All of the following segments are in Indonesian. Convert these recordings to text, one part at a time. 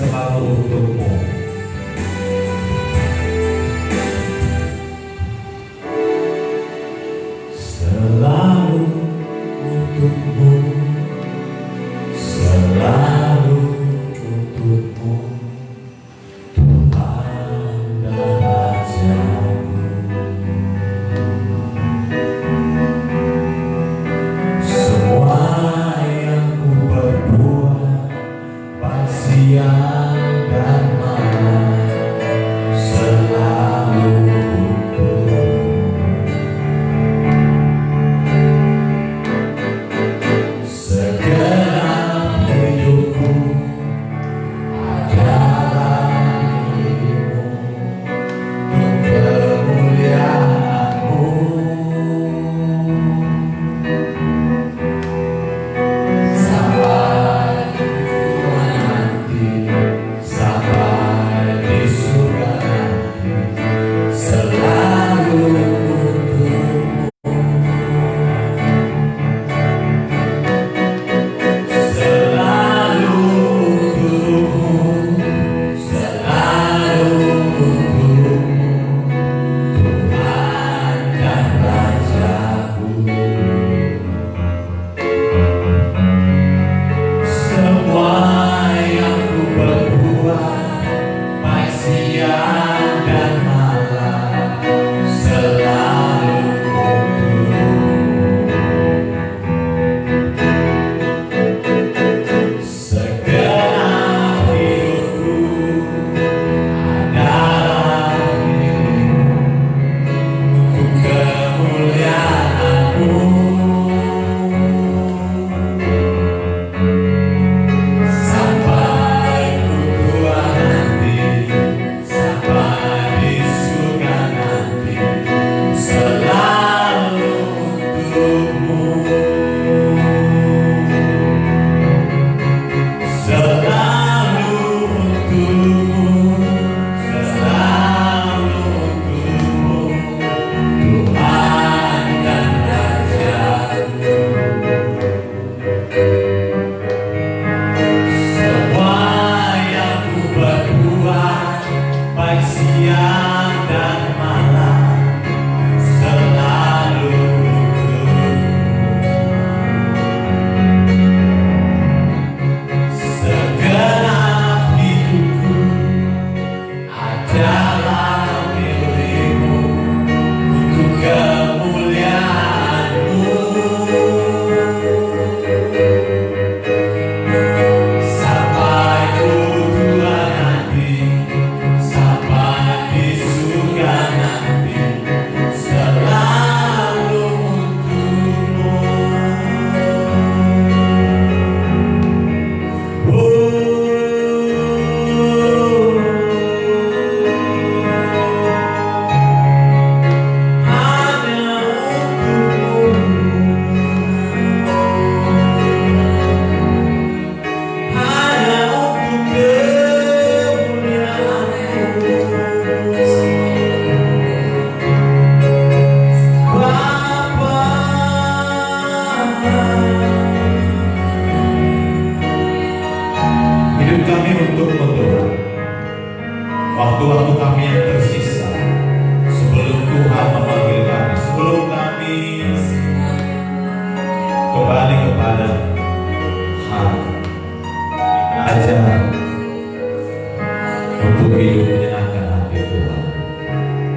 selalu untukmu. Selalu untukmu, selalu untukmu, Tuhan dan Rajaku. Semua yang ku perbuat, baik siang dan malam, selalu untukmu. Segenap hidupku adalah milikmu, untuk kemuliaan-Mu. Sampai tua nanti, sampai di surga nanti, selalu untukmu. Selalu untukmu, selalu untukmu, Tuhan dan Rajaku. Semua yang ku perbuat, baik siang dan malam, selalu untukmu. Segenap hidupku adalah milikmu, untuk kemuliaan-Mu. Sampai ku tua nanti, sampai di surga nanti, selalu untukmu. Selalu untukmu, selalu untukmu, Tuhan dan Rajaku. Semua yang ku perbuat, baik siang dan malam, selalu untukmu. Segenap hidupku adalah milikmu, untuk kemuliaan-Mu. Sampai ku tua nanti, sampai di surga nanti, selalu untukmu. Hanya untukmu, hanya untuk kemuliaan-Mu. Bapa, hidup kami untuk-Mu Tuhan. Waktu-waktu kami yang tersisa sebelum Tuhan memanggil kami, sebelum kami kembali kepada ajar untuk hidup menyenangkan hati Tuhan.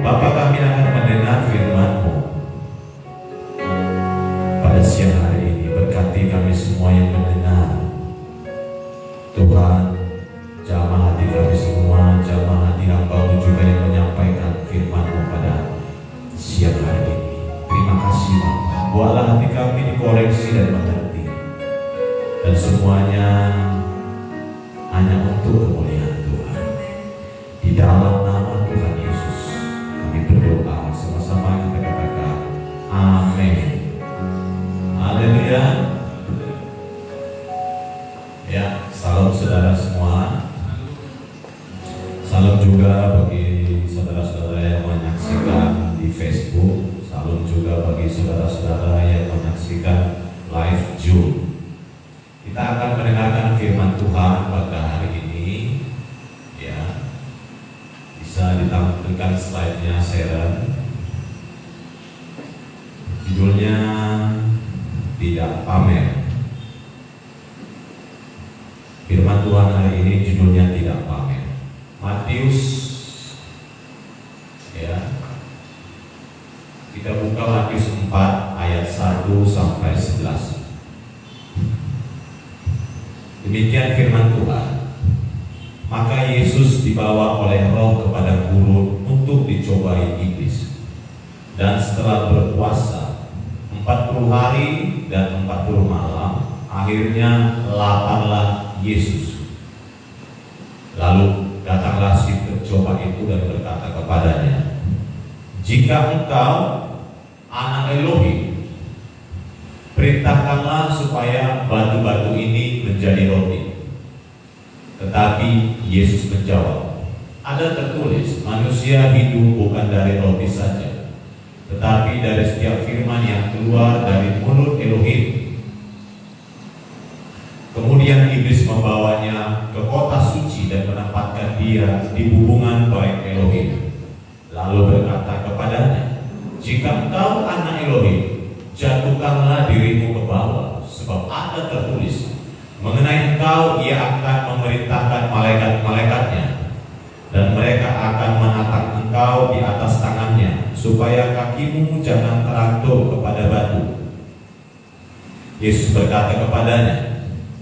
Bapa, kami akan mendengar firman-Mu pada siang hari ini. Berkati kami semua yang mendengar Tuhan. Jamah hati kami semua, jamah hati hamba-Mu juga yang menyampaikan firman-Mu pada siang hari ini. Terima kasih Bapa. Buatlah hati kami dikoreksi dan mengerti, dan semuanya hanya untuk kemuliaan Tuhan. Di dalam nama Tuhan Yesus kami berdoa, sama-sama kita katakan amin. Haleluya. Ya, salam saudara semua. Salam juga bagi saudara-saudara yang menyaksikan di Facebook. Salam juga bagi saudara-saudara yang menyaksikan live Zoom. Kita akan mendengarkan firman Tuhan pada hari ini tampilkan slide-nya, Sharon. Judulnya tidak pamer. Firman Tuhan hari ini judulnya tidak pamer. Matius, ya. Kita buka Matius 4 ayat 1 sampai 11. Demikian firman Tuhan. Maka Yesus dibawa oleh Roh kepada gurun untuk dicobai iblis. Dan setelah berpuasa 40 hari dan 40 malam, akhirnya laparlah Yesus. Lalu datanglah si pencoba itu dan berkata kepadanya, "Jika engkau anak Elohim, perintahkanlah supaya batu-batu ini menjadi roti." Tetapi Yesus menjawab, "Ada tertulis, manusia hidup bukan dari roti saja, tetapi dari setiap firman yang keluar dari mulut Elohim." Kemudian iblis membawanya ke kota suci dan menempatkan dia di hubungan baik Elohim. Lalu berkata kepadanya, "Jika engkau anak Elohim, jatuhkanlah dirimu ke bawah, sebab ada tertulis, mengenai engkau ia akan memerintahkan malaikat-malaikatnya, dan mereka akan menatang engkau di atas tangannya, supaya kakimu jangan terantuk kepada batu." Yesus berkata kepadanya,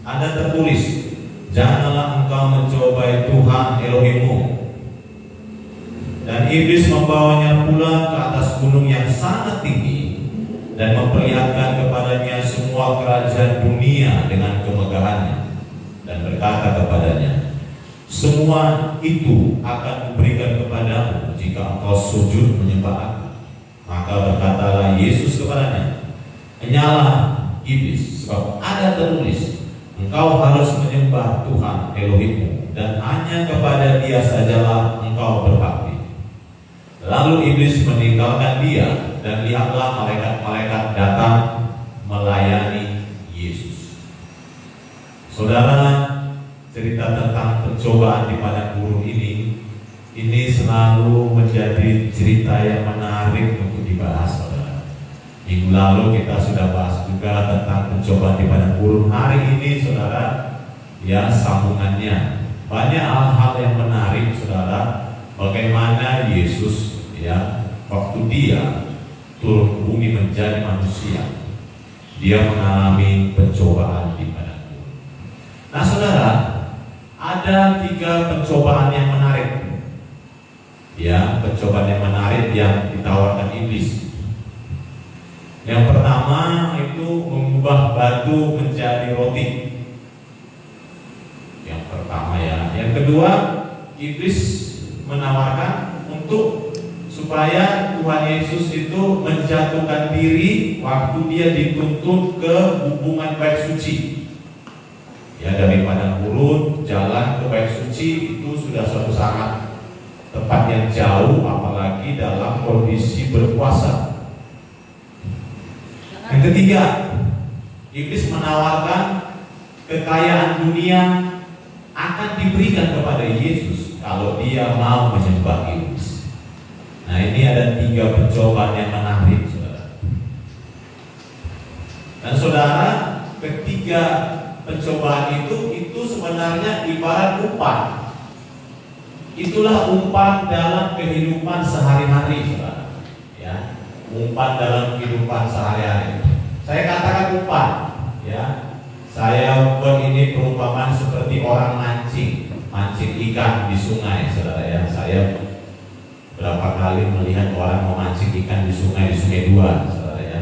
"Ada tertulis, janganlah engkau mencobai Tuhan Elohimmu." Dan iblis membawanya pula ke atas gunung yang sangat tinggi dan memperlihatkan kepadanya semua kerajaan dunia dengan kemegahannya, dan berkata kepadanya, "Semua itu akan kuberikan kepadamu jika engkau sujud menyembah Aku." Maka berkatalah Yesus kepadanya, "Enyalah iblis, sebab ada tertulis, engkau harus menyembah Tuhan Elohimmu, dan hanya kepada Dia sajalah engkau berbakti." Lalu iblis meninggalkan dia, dan lihatlah malaikat-malaikat datang melayani Yesus. Saudara, cerita tentang pencobaan di padang gurun ini selalu menjadi cerita yang menarik untuk dibahas, saudara. Minggu lalu kita sudah bahas juga tentang pencobaan di padang gurun. Hari ini, saudara, ya, sambungannya banyak hal-hal yang menarik, saudara. Bagaimana Yesus, ya, waktu Dia turun ke bumi menjadi manusia, Dia mengalami pencobaan di padang gurun. Nah, saudara, ada 3 pencobaan yang menarik, ya, pencobaan yang menarik yang ditawarkan iblis. Yang pertama itu mengubah batu menjadi roti. Yang pertama, ya. Yang kedua, iblis menawarkan untuk supaya Tuhan Yesus itu menjatuhkan diri waktu Dia dituntut ke hubungan bait suci. Ya, dari padang gurun jalan ke bait suci itu sudah suatu sangat tempat yang jauh, apalagi dalam kondisi berpuasa. Yang ketiga, iblis menawarkan kekayaan dunia akan diberikan kepada Yesus kalau Dia mau menyembah iblis. Nah, ini ada 3 pencobaan yang menarik, saudara. Dan saudara, ketiga pencobaan itu sebenarnya ibarat umpan. Itulah umpan dalam kehidupan sehari-hari, saudara. Ya, umpan dalam kehidupan sehari-hari. Saya katakan umpan, ya. Saya buat ini perumpamaan seperti orang mancing ikan di sungai, saudara, ya. Saya berapa kali melihat orang memancing ikan di Sungai 2, saudara, ya.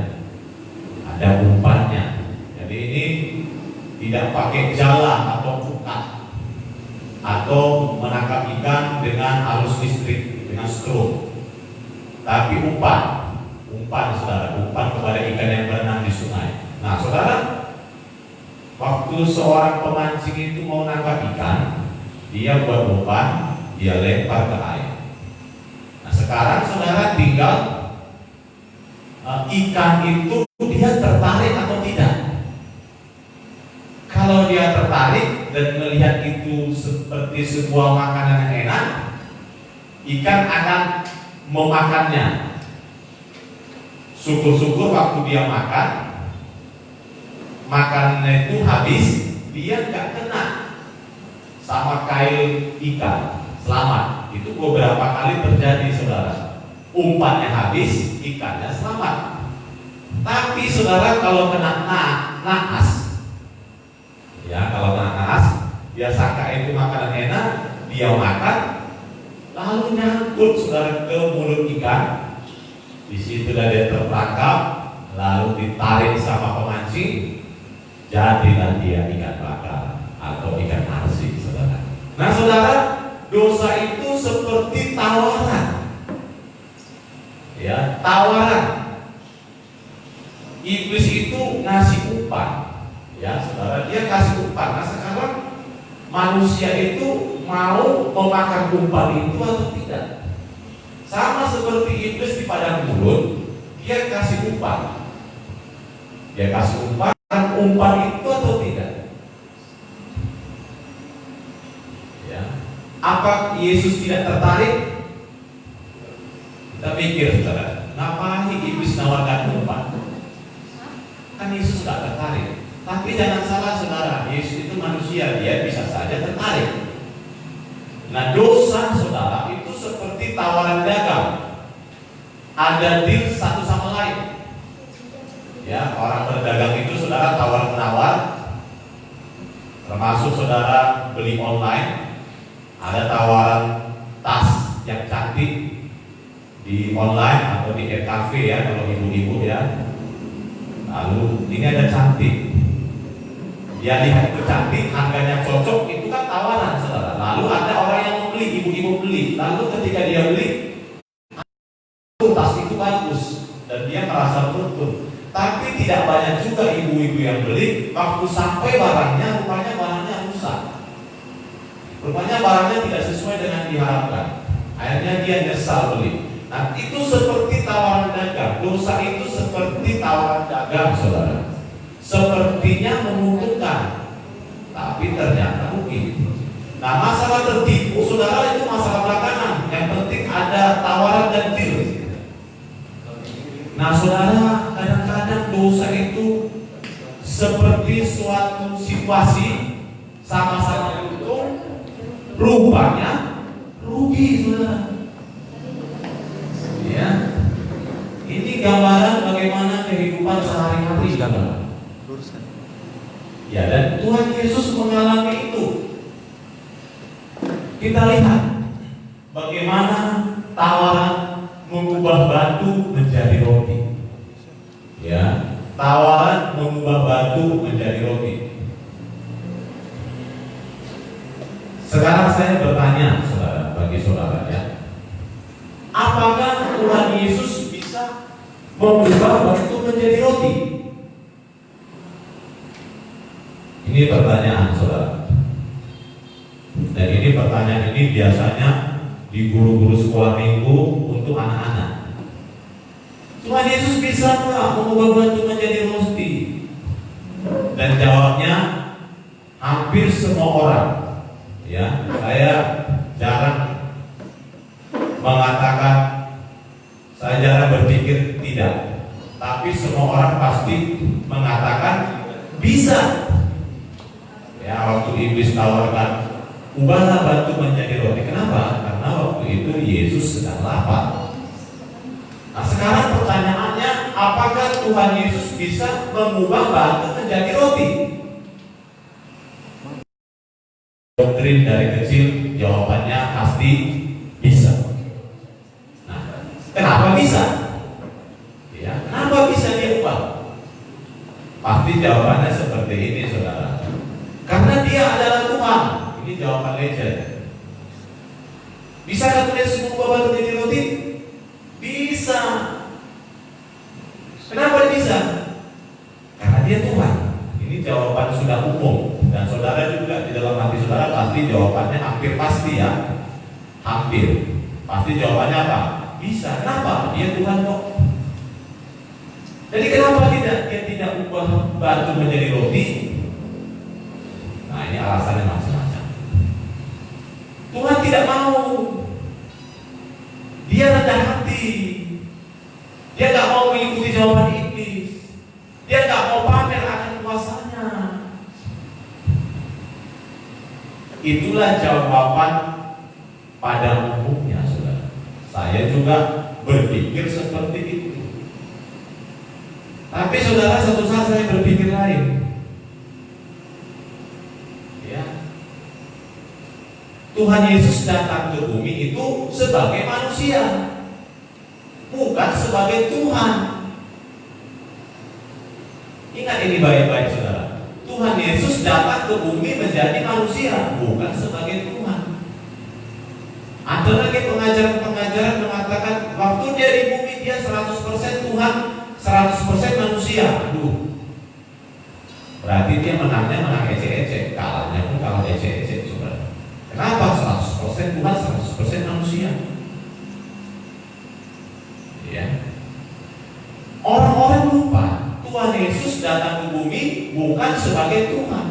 Ada umpannya. Jadi ini tidak pakai jala atau pukat atau menangkap ikan dengan arus listrik, dengan stro, tapi umpan, saudara, umpan kepada ikan yang berenang di sungai. Nah, saudara, waktu seorang pemancing itu mau nangkap ikan, dia buat umpan, dia lempar ke air. Nah, sekarang saudara tinggal ikan itu dia tertarik atau tidak. Kalau dia tertarik dan melihat itu seperti sebuah makanan yang enak, ikan akan memakannya. Syukur-syukur waktu dia makan, makanannya itu habis, dia nggak kena sama kail ikan, selamat. Itu beberapa kali terjadi, saudara. Umpannya habis, ikannya selamat. Tapi saudara, kalau kena naas, ya kalau kena naas, dia sangka itu makanan enak, dia makan, lalu nyangkut saudara ke mulut ikan. Di situ dia terperangkap, lalu ditarik sama pemancing, jadilah dia ikan bakar atau ikan arsik, saudara. Nah, saudara, dosa itu seperti tawaran, ya, tawaran. Iblis itu ngasih umpan, ya, saudara, dia kasih umpan. Nah, sekarang manusia itu mau memakan umpan itu atau tidak? Sama seperti iblis di padang gurun, dia kasih umpan. Dia kasih umpan itu atau tidak? Ya. Apa Yesus tidak tertarik? Kita pikir, saudara, ngapain iblis nawarkan umpan? Kan Yesus tidak tertarik. Tapi jangan salah, saudara, Yesus itu manusia, dia bisa saja tertarik. Nah, dosa, saudara, itu seperti tawaran dagang. Ada deal satu sama lain. Ya, orang berdagang itu, saudara, tawar-menawar. Termasuk saudara beli online, ada tawaran tas yang cantik di online atau di cafe, ya, kalau ibu-ibu, ya. Lalu ini ada cantik, dia lihat itu cantik, harganya cocok, itu kan tawaran, saudara. Lalu ada orang yang membeli, ibu-ibu beli. Lalu ketika dia beli, tas itu bagus dan dia merasa beruntung. Tapi tidak banyak juga ibu-ibu yang beli. Waktu sampai barangnya, rupanya barangnya rusak. Rupanya barangnya tidak sesuai dengan diharapkan. Akhirnya dia nyesal beli. Nah, itu seperti tawaran dagang. Dosa itu seperti tawaran dagang, saudara. Sepertinya menguntungkan, tapi ternyata rugi. Nah, masalah tertipu, saudara, itu masalah belakangan. Yang penting ada tawaran dan deal. Nah, saudara, kadang-kadang dosa itu seperti suatu situasi sama-sama untung, rupanya rugi, saudara. Ya, ini gambaran bagaimana kehidupan sehari-hari, saudara. Ya, dan Tuhan Yesus mengalami itu. Kita lihat bagaimana tawaran mengubah batu menjadi roti. Ya, tawaran mengubah batu menjadi roti. Sekarang saya bertanya, saudara, bagi saudara, ya, apakah Tuhan Yesus bisa mengubah batu menjadi roti? Ini pertanyaan, saudara. Dan ini pertanyaan ini biasanya di guru-guru sekolah minggu untuk anak-anak. Tuhan Yesus bisa nggak mengubah batu menjadi roti? Dan jawabnya hampir semua orang. Ya, saya jarang mengatakan, saya jarang berpikir tidak. Tapi semua orang pasti mengatakan bisa. Ya, waktu iblis tawarkan, ubahlah batu menjadi roti. Kenapa? Karena waktu itu Yesus sedang lapar. Nah, sekarang pertanyaannya, apakah Tuhan Yesus bisa mengubah batu menjadi roti? Doktrin dari kecil, jawabannya pasti bisa. Nah, kenapa bisa? Ya, kenapa bisa dia ubah? Pasti jawabannya seperti ini, saudara. Karena dia adalah Tuhan. Ini jawaban legend. Bisakah Tuhan Yesus mengubah batu menjadi roti? Bisa. Kenapa bisa? Karena dia Tuhan. Ini jawaban sudah umum. Dan saudara juga di dalam hati saudara pasti jawabannya hampir pasti, ya. Hampir. Pasti jawabannya apa? Bisa. Kenapa? Dia Tuhan kok. Jadi kenapa dia tidak ubah batu menjadi roti? Nah, ini alasannya macam-macam. Tuhan tidak mau. Dia rendah hati. Dia nggak mau mengikuti jawaban iblis. Dia nggak mau pamer akan kuasanya. Itulah jawaban pada umumnya, saudara. Saya juga berpikir seperti itu. Tapi saudara, satu saat saya berpikir lain. Ya, Tuhan Yesus datang ke bumi itu sebagai manusia, bukan sebagai Tuhan. Ingat ini baik-baik, saudara. Tuhan Yesus datang ke bumi menjadi manusia, bukan sebagai Tuhan. Ada lagi pengajaran-pengajaran mengatakan waktu dia di bumi dia 100% Tuhan, 100% manusia. Aduh, berarti dia menangnya menang ecek-ecek, kalahnya pun kalah ecek-ecek, saudara. Kenapa 100% Tuhan, 100% manusia? Ya. Orang-orang lupa Tuhan Yesus datang ke bumi bukan sebagai Tuhan.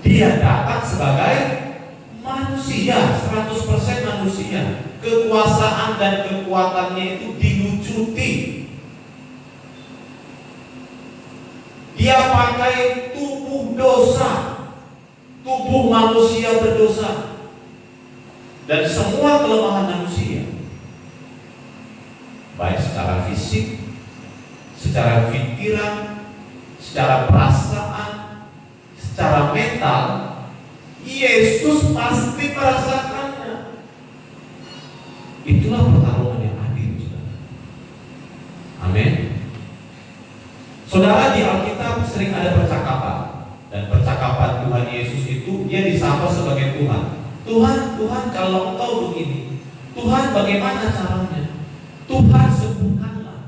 Dia datang sebagai manusia, 100% manusia. Kekuasaan dan kekuatannya itu dilucuti. Dia pakai tubuh dosa, tubuh manusia berdosa, dan semua kelemahan manusia, baik secara fisik, secara pikiran, secara perasaan, secara mental, Yesus pasti merasakannya. Itulah pertarungan yang adil, saudara. Amin. Saudara, di Alkitab sering ada percakapan, dan percakapan Tuhan Yesus itu dia disapa sebagai Tuhan. Tuhan, Tuhan, kalau Engkau begini, Tuhan bagaimana caranya? Tuhan sembuhkanlah.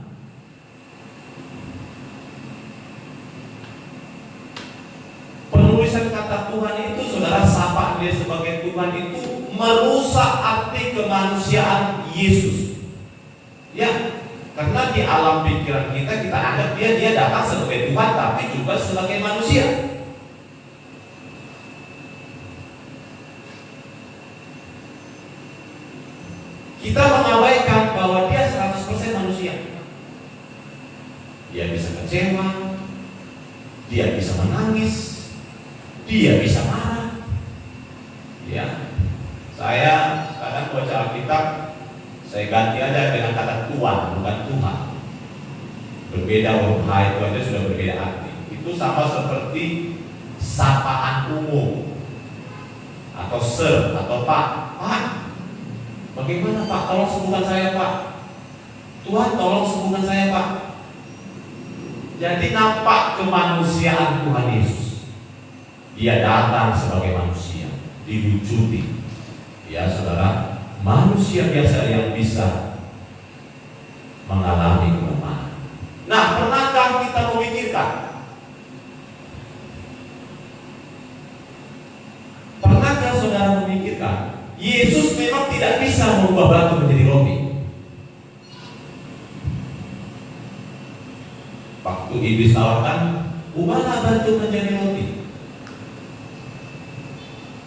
Penulisan kata Tuhan itu, saudara, sapa dia sebagai Tuhan itu merusak arti kemanusiaan Yesus. Ya, karena di alam pikiran kita anggap dia datang sebagai Tuhan, tapi juga sebagai manusia. Kita mengabaikan bahwa dia 100% manusia. Dia bisa kecewa, dia bisa menangis, dia bisa marah. Ya, saya kadang baca Alkitab, saya ganti aja dengan kata Tuhan, bukan Tuhan. Berbeda huruf H itu aja sudah berbeda arti. Itu sama seperti sapaan umum atau sir atau Pak. Pak, bagaimana Pak? Tolong sembuhkan saya Pak. Tuhan, tolong sembuhkan saya Pak. Jadi nampak kemanusiaan Tuhan Yesus. Dia datang sebagai manusia, dilucuti. Ya saudara, manusia biasa yang bisa mengalami kelemahan. Nah, pernahkah kita memikirkan? Pernahkah saudara memikirkan Yesus memang tidak bisa mengubah batu menjadi roti? Waktu iblis tawarkan, ubahlah batu menjadi roti.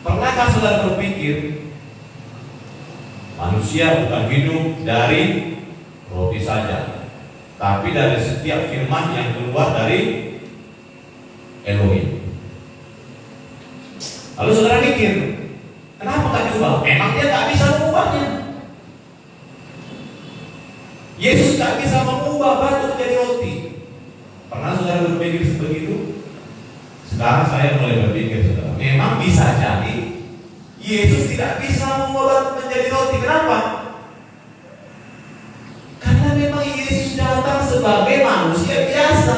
Pernahkah saudara berpikir manusia bukan hidup dari roti saja, tapi dari setiap firman yang keluar dari Elohim? Lalu saudara mikir, kenapa tak diubah? Memang dia tak bisa mengubahnya. Yesus tak bisa mengubah batu menjadi roti. Pernah saudara berpikir seperti itu? Sekarang saya mulai berpikir, saudara, memang bisa jadi Yesus tidak bisa mengubah batu menjadi roti. Kenapa? Karena memang Yesus datang sebagai manusia biasa.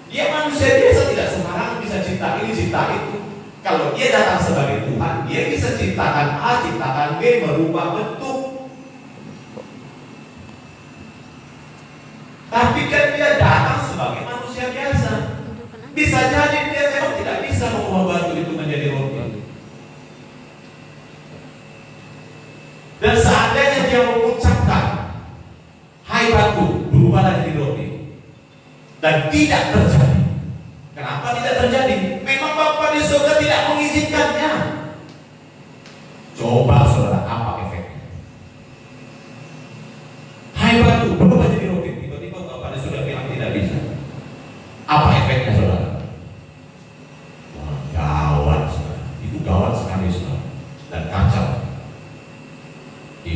Dia manusia biasa, tidak sembarang bisa cipta ini, cipta itu. Kalau dia datang sebagai Tuhan, dia bisa ciptakan A, ciptakan B, merubah bentuk. Tapi kan dia datang sebagai manusia biasa. Bisa jadi dia memang tidak bisa mengubah batu itu menjadi roti. Dan seandainya dia mengucapkan, hai batu, berubahlah jadi roti, dan tidak terjadi. Kenapa tidak terjadi? Memang Bapa di surga tidak mengizinkannya. Coba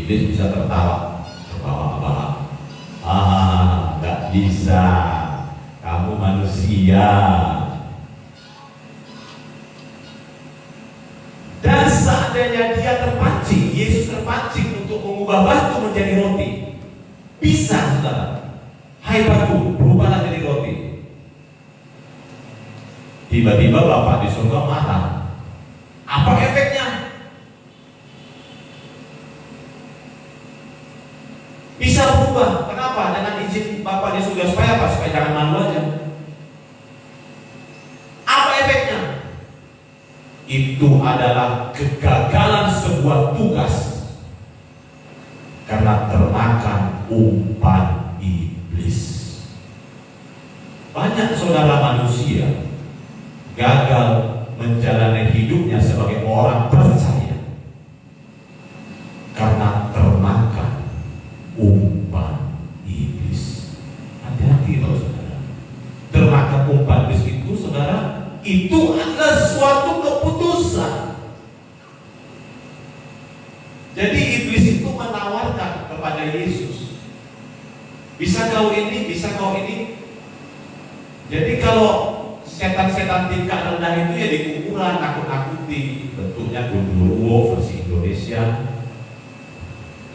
Iblis bisa tertawa, tertawa. Nggak bisa. Kamu manusia. Dan seandainya dia terpancing, Yesus terpancing untuk mengubah batu menjadi roti, bisa, saudara. Hai batu, berubahlah jadi roti. Tiba-tiba Bapak di surga marah. Apa efeknya? Bisa berubah. Kenapa? Dengan izin Bapak di surga. Supaya apa? Supaya jangan malu aja. Apa efeknya? Itu adalah kegagalan sebuah tugas karena termakan umpan iblis. Banyak saudara manusia gagal menjalani hidupnya sebagai orang percaya karena termakan umpan iblis. Hati-hati loh saudara. Termakan umpan iblis itu, saudara, itu adalah suatu keputusan. Jadi iblis itu menawarkan kepada Yesus, bisa kau ini, bisa kau ini. Jadi kalau setan-setan tingkat rendah itu ya di kuburan, nakut-nakuti. Bentuknya gundurwo versi Indonesia,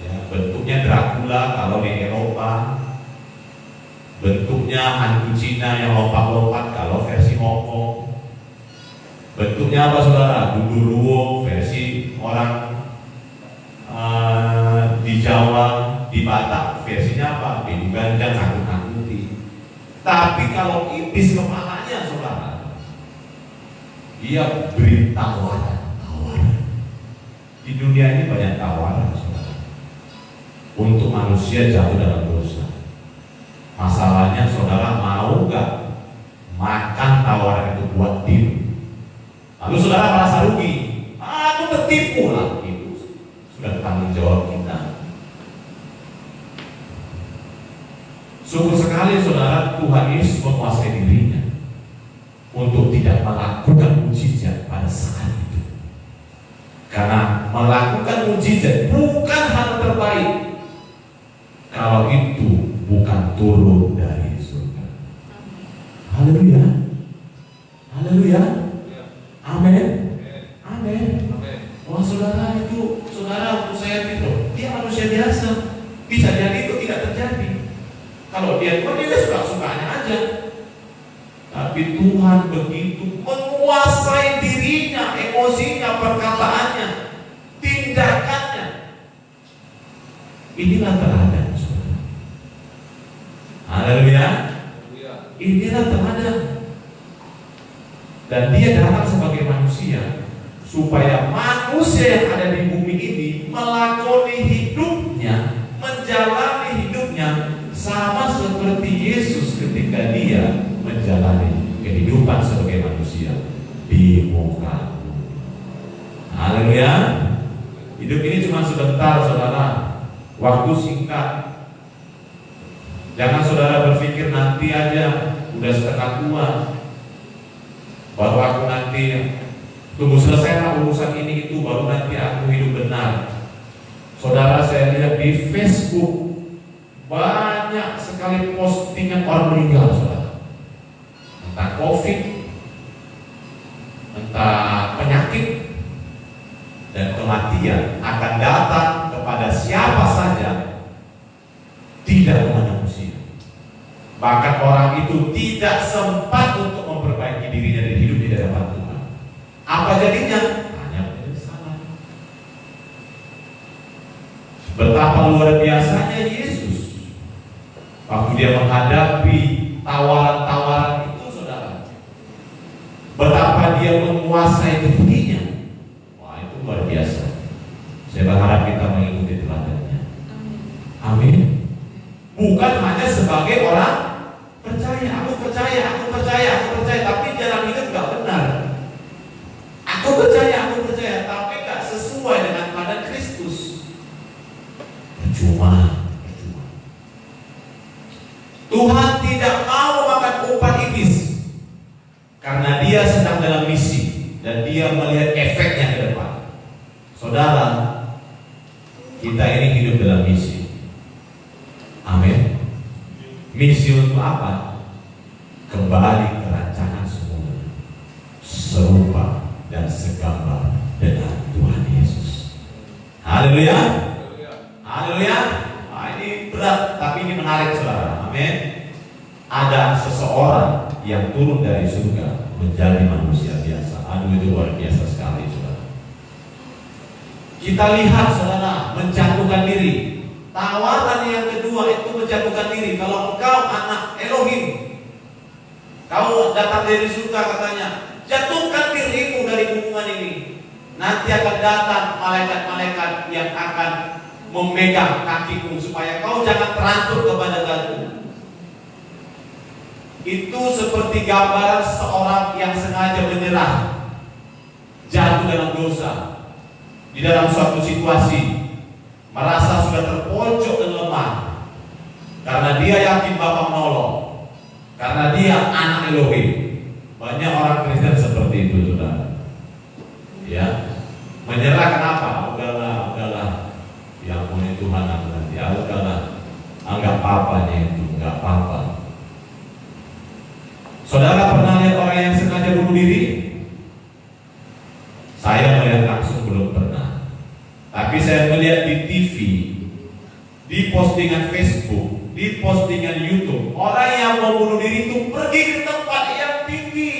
ya, bentuknya Dracula kalau di Eropa, bentuknya hantu Cina yang lompat-lompat kalau versi Hongkong. Bentuknya apa saudara? Gundurwo versi orang di Jawa, di Batak versinya apa? Bidu ganjang, nakut-nakuti. Tapi kalau iblis kepalanya saudara, dia beri tawaran. Di dunia ini banyak tawaran saudara, untuk manusia jatuh dalam dosa. Masalahnya saudara mau gak makan tawaran itu buat diri? Lalu saudara merasa rugi, aku tertipu lah. Itu sudah tanggung jawab kita. Syukur sekali saudara, Tuhan Yesus menguasai dirinya untuk tidak melakukan mujizat pada saat itu. Karena melakukan mujizat bukan hal terbaik kalau itu bukan turun dari surga. Haleluya. Haleluya. Amin. Amin. Wah saudara, itu saudara, saya itu dia manusia biasa. Bisa jadi itu tidak terjadi. Kalau dia suka-sukanya aja. Tapi Tuhan begitu menguasai dirinya, emosinya, perkataannya, tindakannya. Inilah teladan saudara. Haleluya. Inilah teladan. Dan dia datang sebagai manusia supaya manusia yang ada di bumi ini melakoni hidupnya, menjalani hidupnya sama seperti Yesus ketika dia menjalani kehidupan sebagai manusia di muka. Haleluya. Hidup ini cuma sebentar saudara, waktu singkat. Jangan saudara berpikir nanti aja, udah setengah tua, baru aku nanti tunggu selesai urusan ini itu, baru nanti aku hidup benar. Saudara, saya lihat di Facebook banyak sekali postingan orang meninggal saudara. Entah COVID, entah penyakit, dan kematian akan datang kepada siapa saja, tidak memandang usia. Bahkan orang itu tidak sempat untuk memperbaiki dirinya dan hidup di hadapan Tuhan. Apa jadinya? Hanya penyesalan. Betapa luar biasanya Yesus waktu dia menghadapi tawaran-tawaran itu saudara. Betapa dia menguasai dirinya. Wah, itu luar biasa. Saya berharap kita mengikuti teladannya. Amin. Bukan hanya sebagai orang percaya, aku percaya, tapi jalan hidup gak benar. Aku percaya, tapi gak sesuai dengan teladan Kristus. Percuma. Tuhan tidak mau makan umpan iblis karena dia sedang dalam misi dan dia melihat efeknya ke depan. Saudara, kita ini hidup Misi untuk apa? Kembali ke rancangan semula, serupa dan segambar dengan Tuhan Yesus. Haleluya. Haleluya. Nah, ini berat, tapi ini menarik saudara. Amin. Ada seseorang yang turun dari surga menjadi manusia biasa. Aduh, itu luar biasa sekali saudara. Kita lihat saudara, menjatuhkan diri. Tawaran yang kedua itu menjatuhkan diri. Kalau engkau anak Elohim, kau datang dari surga katanya, jatuhkan dirimu dari hubungan ini. Nanti akan datang malaikat-malaikat yang akan memegang kakimu supaya kau jangan terantuk kepada batu. Itu seperti gambaran seorang yang sengaja menyerah, jatuh dalam dosa, di dalam suatu situasi, merasa sudah terpojok dan lemah, karena dia yakin Bapa menolong, karena dia anak Elohim. Banyak orang Kristen seperti itu saudara. Ya, menyerah kenapa? Udahlah, ya ampun Tuhan nanti, ya udahlah, anggap papanya itu, enggak apa-apa. Saudara pernah lihat orang yang sengaja bunuh diri? Saya melihat langsung belum pernah. Tapi saya melihat di TV, di postingan Facebook, di postingan YouTube, orang yang mau bunuh diri itu pergi ke tempat yang tinggi.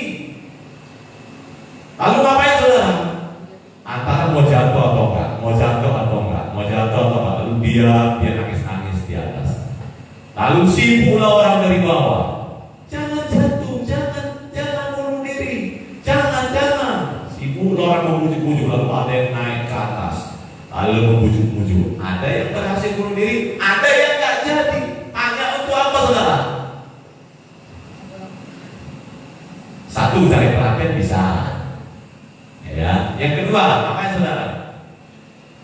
Lalu ngapain saudara? Antara mau jatuh atau enggak, mau jatuh atau enggak, mau jatuh atau enggak. Lalu dia nangis-nangis di atas. Lalu sibuklah orang dari bawah. Jangan jatuh, jangan bunuh diri, jangan. Sibuk orang memujuk-mujuk, lalu ada yang naik ke atas, lalu memujuk-mujuk. Ada yang berhasil bunuh diri, ada yang nggak jadi. Hanya untuk apa saudara? Satu, cari perhatian bisa. Ya. Yang kedua, makanya saudara,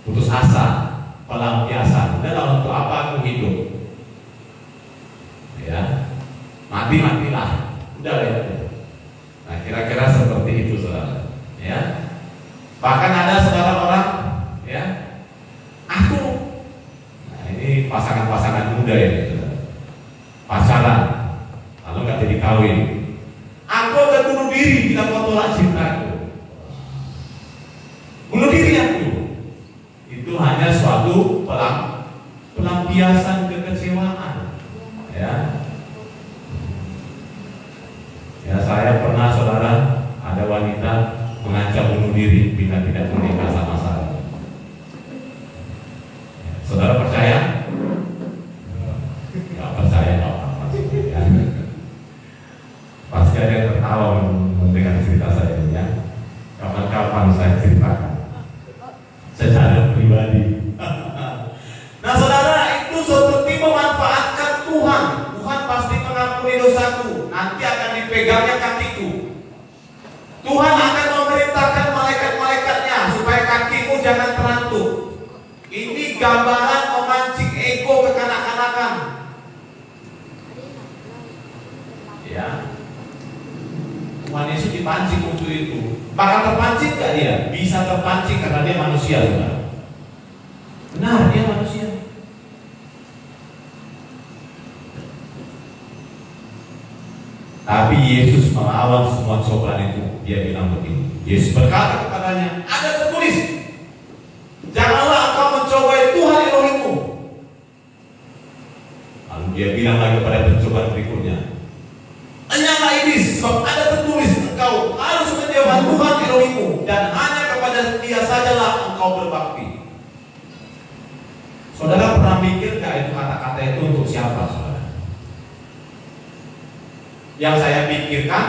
putus asa, pelampiasan. Udahlah, untuk apa aku hidup? Ya, matilah. Udah ya. Nah, kira-kira seperti itu saudara. Ya. Bahkan ada saudara orang, ya, aku. Nah, ini pasangan-pasangan muda ya, saudara. Pacaran, lalu nggak jadi kawin. Aku akan bunuh diri bila kau tolak cintaku. Bunuh diri aku. Itu hanya suatu pelampiasan kekecewaan. Ya. Ya, saya pernah saudara, ada wanita mengancam bunuh diri bila tidak menikah sama saya. Ya, saudara percaya? Nggak percaya apa-apa. Ya. Pasti ada yang tertawa mendengar cerita saya ini ya. Kapan-kapan saya ceritakan secara pribadi. Nah saudara, itu seperti memanfaatkan Tuhan. Tuhan pasti mengampuni dosaku, nanti akan dipegangnya kakiku. Tuhan akan memerintahkan malaikat-malaikatnya supaya kakimu jangan terantuk. Ini gambaran memancing ego kekanak-kanakan. Ya, Tuhan Yesus dipancing untuk itu. Bakal terpancing gak dia? Bisa terpancing karena dia manusia juga. Benar, dia manusia. Tapi Yesus melawan semua cobaan itu. Dia bilang begini. Yesus berkata kepadanya, ada tertulis, janganlah engkau mencobai Tuhan Elohimmu. Lalu dia bilang lagi pada pencobaan berikutnya, enyahlah iblis, sebab ada tertulis engkau harus menyembah Tuhan Elohimmu dan hanya kepada Dia sajalah engkau berbakti. Saudara pernah mikir gak itu kata-kata itu untuk siapa saudara? Yang saya pikirkan,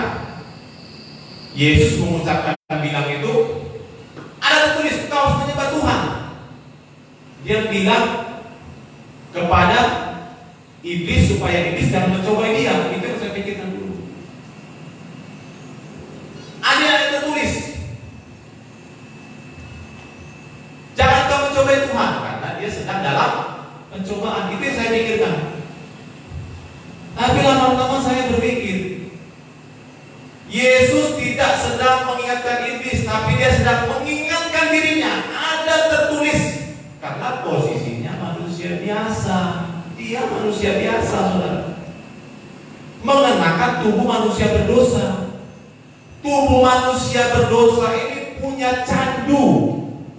Yesus mengucapkan bilang itu, ada tertulis engkau harus menyembah Tuhan. Dia bilang kepada iblis supaya iblis jangan mencobai dia. Itu yang saya pikirkan dulu. Ada yang tertulis, jangan kau mencobai Tuhan, karena dia sedang dalam pencobaan. Itu yang saya pikirkan. Tapi lama-lama saya berpikir, Yesus tidak sedang mengingatkan iblis, tapi dia sedang mengingatkan dirinya. Ada tertulis, karena posisinya manusia biasa. Dia manusia biasa, saudara. Kebanyakan tubuh manusia berdosa. Tubuh manusia berdosa ini punya candu.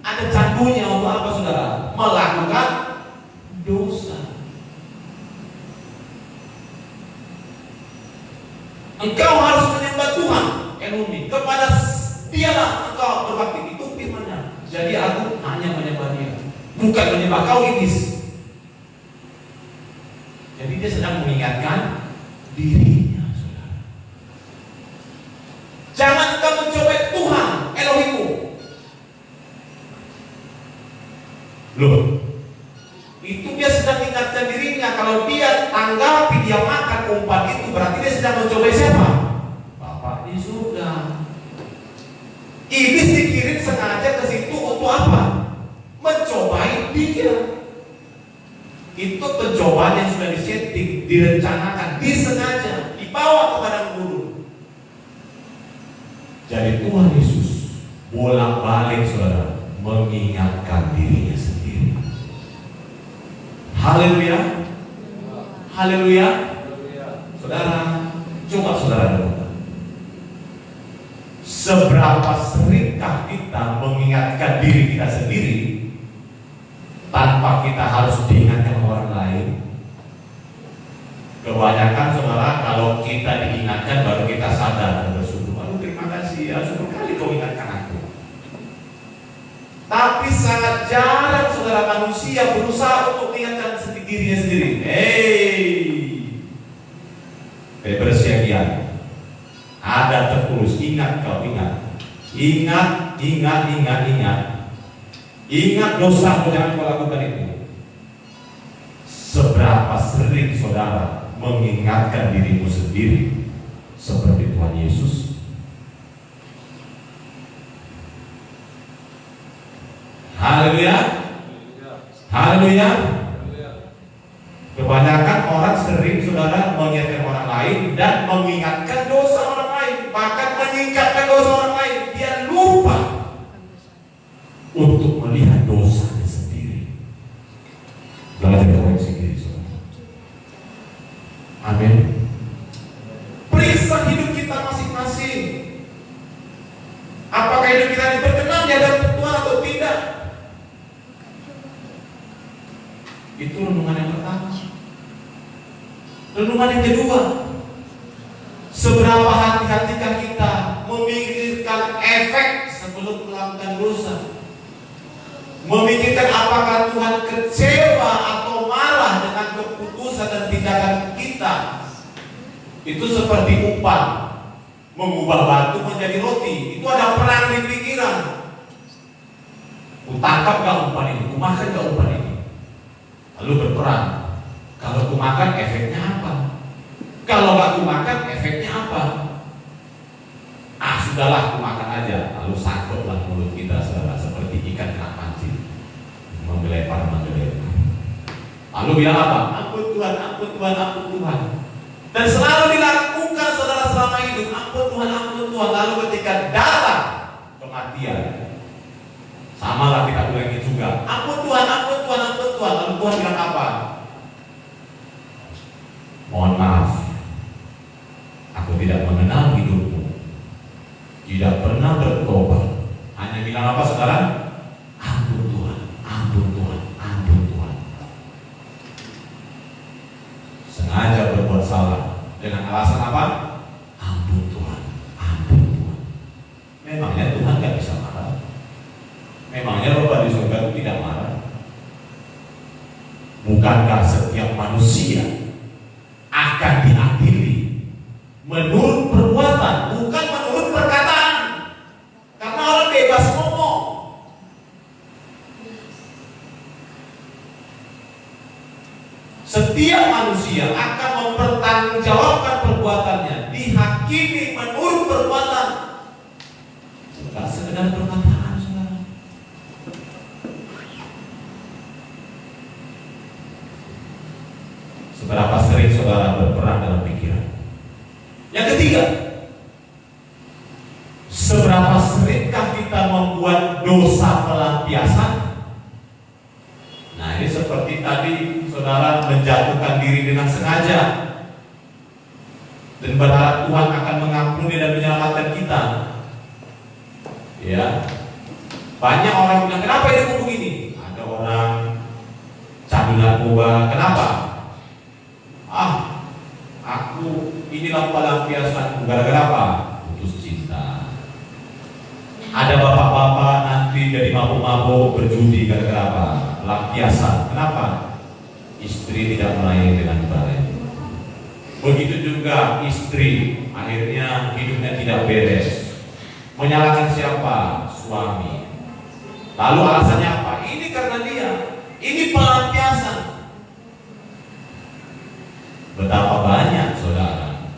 Ada candunya untuk apa, saudara? Melakukan dosa. Engkau harus menyembah Tuhan Elohim, kepada Dialah engkau berbakti. Itu firman-Nya. Jadi aku hanya menyembah Dia, bukan menyembah kau iblis. Jadi dia sedang mengingatkan dirinya, saudara. Jangan engkau mencobai Tuhan Elohimmu. Loh, itu dia sedang mengingatkan dirinya. Kalau dia tanggapi, dia makan umpan itu, berarti dia sedang mencobai siapa? Bapa di surga. Iblis dikirim sengaja ke situ untuk apa? Mencobai dia. Itu pencobaan yang sudah disetting, direncanakan, disengaja, dibawa ke padang gurun. Jadi Tuhan Yesus bolak-balik, saudara, mengingatkan dirinya sendiri. Haleluya, haleluya. Saudara, coba saudara dengar, seberapa seringkah kita mengingatkan diri kita sendiri tanpa kita harus diingatkan orang lain? Kebanyakan, saudara, kalau kita diingatkan baru kita sadar dan bersyukur. Aduh, terima kasih ya, syukur kali kau ingatkan aku. Tapi sangat jarang, saudara, manusia berusaha untuk mengingatkan dirinya sendiri. Bersiagian. Ada tertulis, ingat kau, ingat. Ingat, ingat, ingat, ingat. Ingat dosa, jangan kau lakukan itu. Seberapa sering saudara mengingatkan dirimu sendiri seperti Tuhan Yesus? Haleluya, haleluya. Kebanyakan orang sering, saudara, mengingatkan orang lain dan mengingatkan dosa orang lain, bahkan meningkatkan dosa orang lain. Dia lupa untuk melihat dosanya sendiri. Belajar koreksi diri, saudara. Amin. Periksa hidup kita masing-masing. Apakah hidup kita diperkenan di hadapan Tuhan atau tidak? Itu renungan yang pertama. Renungan yang kedua, seberapa hati-hatikah kita memikirkan efek sebelum melakukan dosa? Memikirkan apakah Tuhan kecewa atau marah dengan keputusan dan tindakan kita. Itu seperti umpan, mengubah batu menjadi roti. Itu ada perang di pikiran. Kutangkap gak umpan ini, kumakan gak umpan ini, lalu berperang. Kalau kumakan, efeknya apa? Kalau gak kumakan, efeknya apa? Sudahlah, kumakan aja. Lalu sangkutlah mulut kita, saudara, seperti ikan kena pancing, menggelepar. Lalu bilang apa? Ampun Tuhan, ampun Tuhan, ampun Tuhan. Dan selalu dilakukan, saudara, selama hidup. Ampun Tuhan, ampun Tuhan. Lalu ketika datang kematian, samalah kita ulangi juga. Ampun Tuhan, ampun Tuhan, ampun Tuhan. Lalu Tuhan bilang apa? Mohon maaf, aku tidak mengenal hidupmu, tidak pernah bertobat. Hanya bilang apa, saudara? Ampun Tuhan, ampun Tuhan, ampun Tuhan. Sengaja berbuat salah dengan alasan apa? Ampun Tuhan, ampun Tuhan. Memangnya Tuhan gak bisa marah? Memangnya Bapa di surga itu tidak marah? Bukankah setiap manusia akan diadili menurut perbuatan, bukan menurut perkataan? Karena orang bebas ngomong. Setiap manusia akan mempertanggungjawabkan perbuatannya, dihakimi menurut perbuatan, bukan sekedar perkataan, saudara. Seberapa sering saudara berperang dalam pikiran? Yang ketiga, seberapa seringkah kita membuat dosa pelampiasan? Nah, ini seperti tadi, saudara, menjatuhkan diri dengan sengaja. dan berharap Tuhan akan mengampuni dan menyelamatkan kita. Ya, banyak orang bilang, kenapa hidupku begini? Ada orang candu narkoba, kenapa? Aku inilah pelampiasanku, gara-gara apa? Putus cinta. Ada bapak-bapak nanti jadi mabuk-mabuk berjudi, gara-gara apa? Pelampiasan. Kenapa? Istri tidak melayani dengan baik. Begitu juga istri akhirnya hidupnya tidak beres. Menyalahkan siapa? Suami. Lalu alasannya apa? Ini karena dia. Ini pelampiasan. Betapa banyak saudara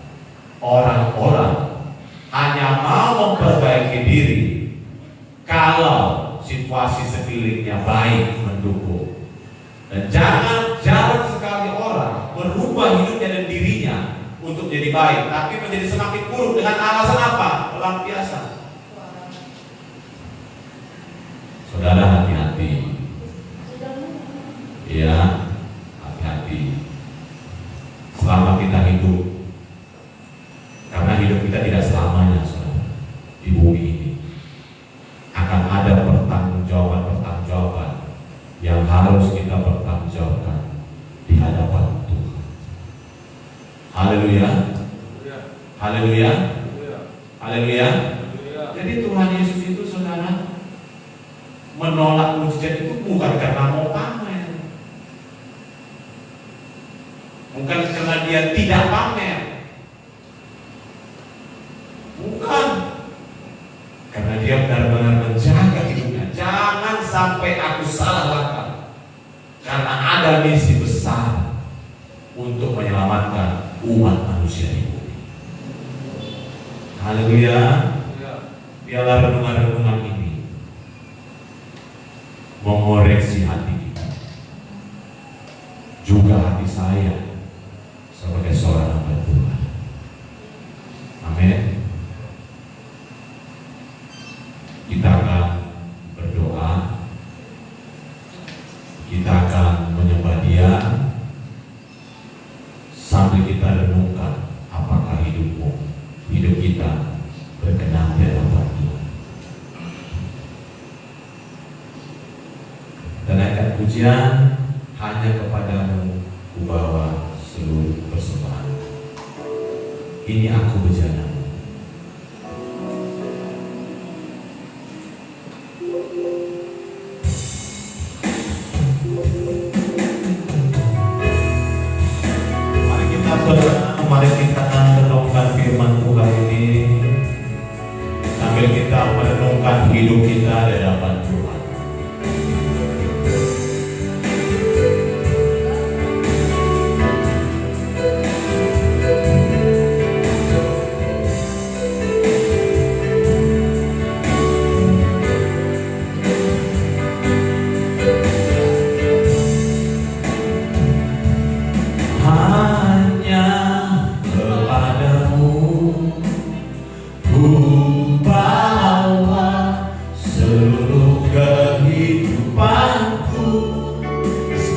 orang-orang hanya mau memperbaiki diri kalau situasi sekelilingnya baik, mendukung. Dan jarang sekali orang merubah hidupnya dan dirinya untuk jadi baik, tapi menjadi semakin buruk dengan alasan apa? Pelampiasan. Saudara, hati-hati. Ya, hati-hati. Selama kita hidup, karena hidup kita tidak selamanya, saudara, di bumi ini akan ada pertanggungjawaban yang harus kita pertanggungjawabkan di hadapan Tuhan. Haleluya, haleluya, haleluya. Jadi Tuhan Yesus itu, saudara, menolak mujizat itu bukan karena mau pamer, bukan karena dia tidak pamer, bukan, karena dia benar-benar menjaga hidupnya. Jangan sampai aku salah langkah, karena ada misi besar untuk menyelamatkan umat manusia ini. Haleluya. Biarlah renungan-renungan ini mengoreksi hati kita, juga hati saya sebagai seorang hamba Tuhan. Amin. Kita akan berdoa, kita akan menyembah Dia sambil kita renungkan apakah hidup kita berkenan di hadapan Tuhan. Dan akan pujian hanya kepadamu ku bawa seluruh persembahan. Ini aku bejana. Mari kita merenungkan firman Tuhan ini sambil kita merenungkan hidup kita di hadapan Tuhan.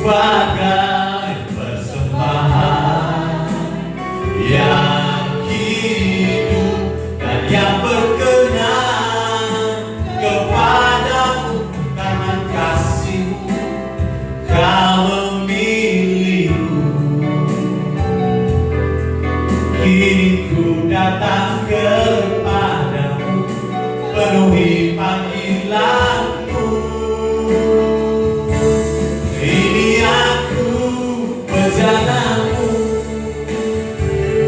Sebagai persembahan yang hidup dan yang berkenan kepadamu, karena kasih-Mu Kau memilihku. Kini ku datang kepadamu, penuhi panggilanmu. Bejana-Mu,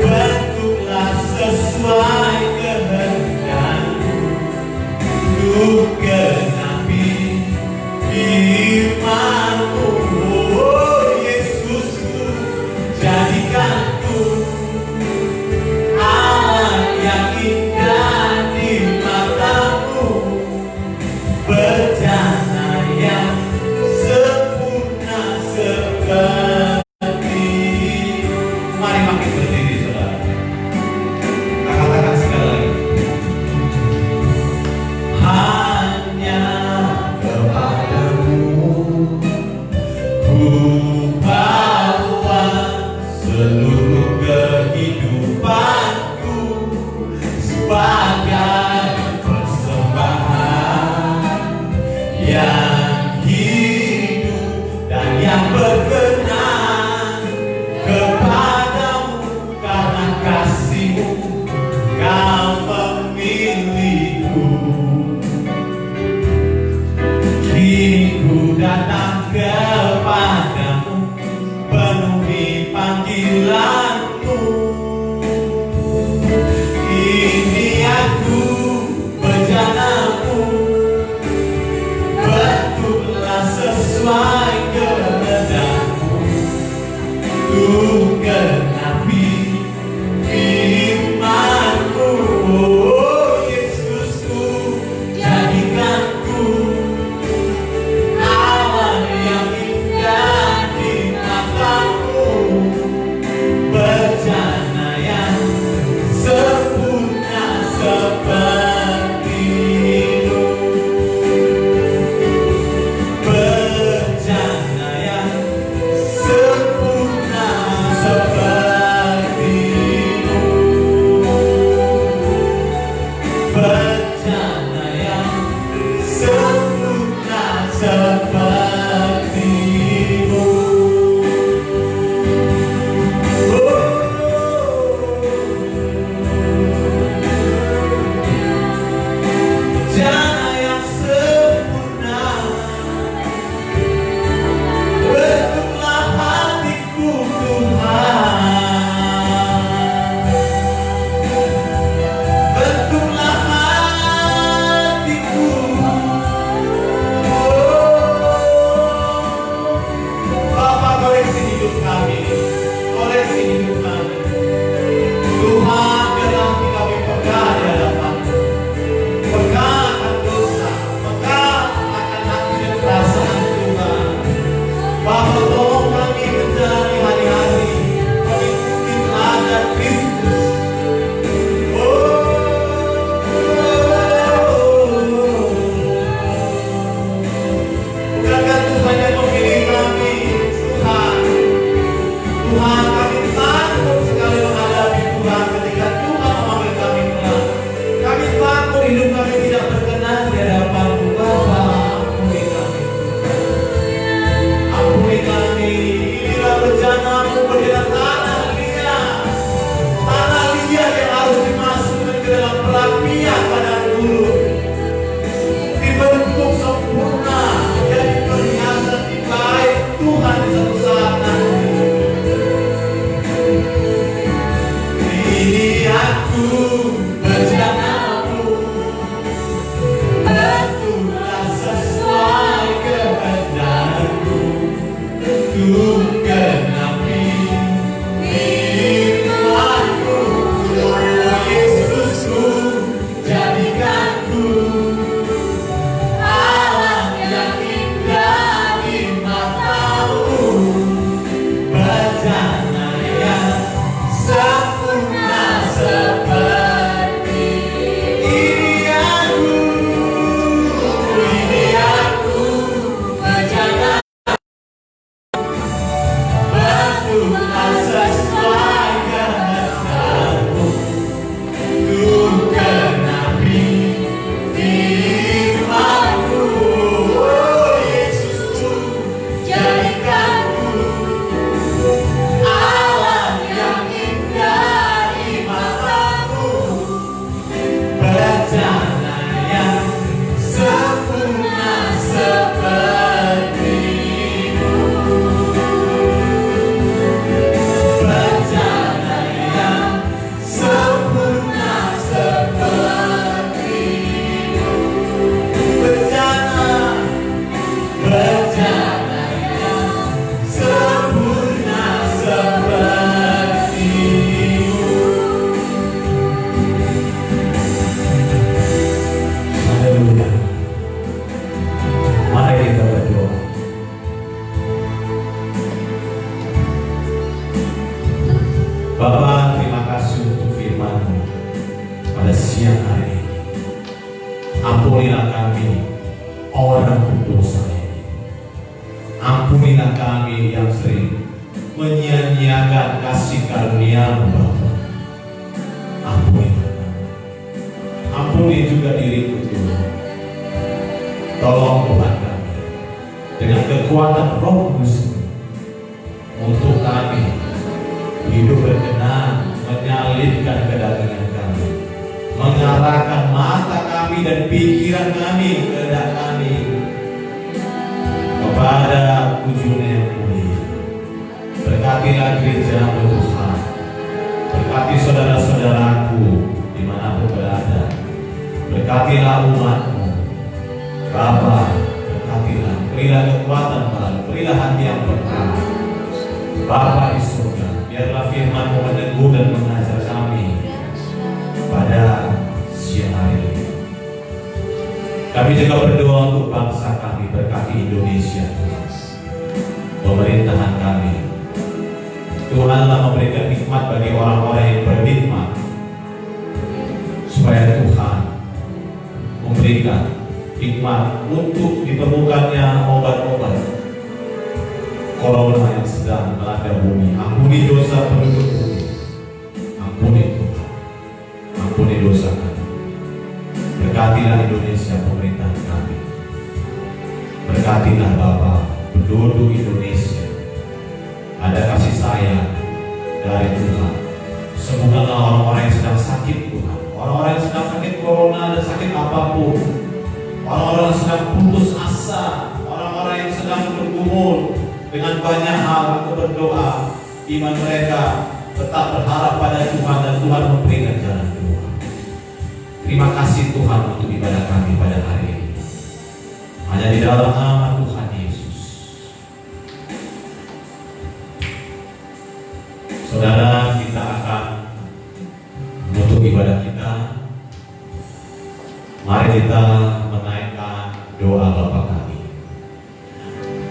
bentuklah sesuai kehendak-Mu, ku genapi firman-Mu. Oh Yesusku, jadikanku alat yang indah di mata-Mu. aku bencanamu, tentulah sesuai kehendakmu, ku genapi firman-Mu. Oh Yesusku, jadikanku alam yang indah di mata-Mu, bencana yang sempurna seperti ini aku bencana bentuklah sesuai kehendakmu, ku genapi firman-Mu. Oh Yesusku, jadikanku alam yang indah di mata-Mu, bencana yang sempurna seperti-Mu, bencana yang sempurna seperti-Mu, bencana yang sempurna seperti-Mu. Haleluya. Mari kita berdoa. Bapa, terima kasih untuk firman-Mu pada siang hari ini. Ampunilah kami orang berdosa ini. Ampunilah kami yang sering menyia-nyiakan kasih karunia-Mu, Bapa. Ampunilah kami. Ampuni juga diriku Tuhan. Tolong Tuhan kami dengan kekuatan Roh Kudus untuk kami hidup berkenan, menyalibkan kedagingan kami, mengarahkan mata kami dan pikiran kami, kehendak kami kepada tujuan yang mulia. Berkatilah gereja-Mu Tuhan, berkati saudara-saudaraku dimanapun berada, berkatilah umat-Mu Bapa, berkatilah, berilah kekuatan baru, berilah hati yang berkah. Bapa di surga, biarlah firman-Mu meneguh dan mengajar kami pada siang hari ini. Kami juga berdoa untuk bangsa kami, berkati Indonesia, pemerintahan kami. Tuhanlah memberikan hikmat bagi orang-orang yang berhikmat, supaya Tuhan memberikan hikmat untuk ditemukannya obat-obat corona yang sedang melanda bumi. Ampuni dosa penduduk bumi, ampuni Tuhan, ampuni dosa kami. Berkatilah Indonesia, pemerintahan kami. Berkatilah Bapa penduduk Indonesia, ada kasih sayang dari Tuhan. Semoga orang-orang yang sedang sakit Tuhan, orang-orang yang sedang sakit corona dan sakit apapun, orang-orang yang sedang putus asa, orang-orang yang sedang bergumul dengan banyak hal, aku berdoa iman mereka tetap berharap pada Tuhan dan Tuhan memberikan jalan keluar. Terima kasih Tuhan untuk ibadah kami pada hari ini. Hanya di dalam nama Tuhan Yesus. Saudara, kita akan menutup ibadah kita. Mari kita menaikkan doa Bapa kami.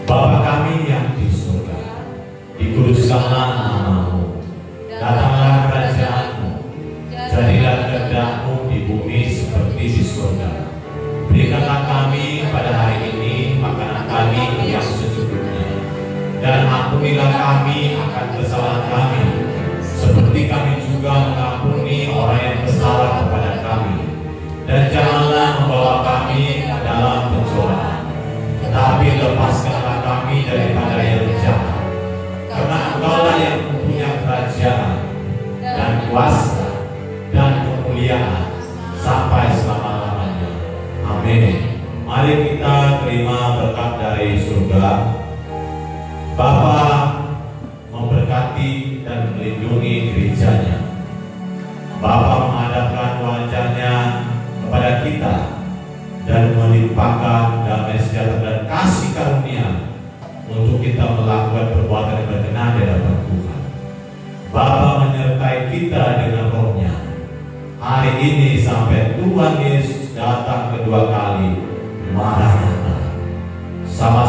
Bapa kami yang di surga, dikuduskanlah nama-Mu, datanglah kerajaan-Mu, jadilah kehendak-Mu di bumi seperti di surga. Berikanlah kami pada hari ini makanan kami yang secukupnya, dan ampunilah kami akan kesalahan kami, seperti kami juga mengampuni orang yang bersalah kepada kami. Dan janganlah membawa kami ke dalam pencobaan, tetapi lepaskanlah kami daripada yang jahat. Karena Engkau-lah yang mempunyai kerajaan dan kuasa dan kemuliaan sampai selama-lamanya. Amin. Mari kita terima berkat dari surga. Bapa memberkati dan melindungi gerejanya. Bapa dilimpahkan damai sejahtera dan kasih karunia untuk kita melakukan perbuatan yang berkenan di hadapan Tuhan. Bapa menyertai kita dengan roh-Nya hari ini sampai Tuhan Yesus datang kedua kali. Maranatha. Sama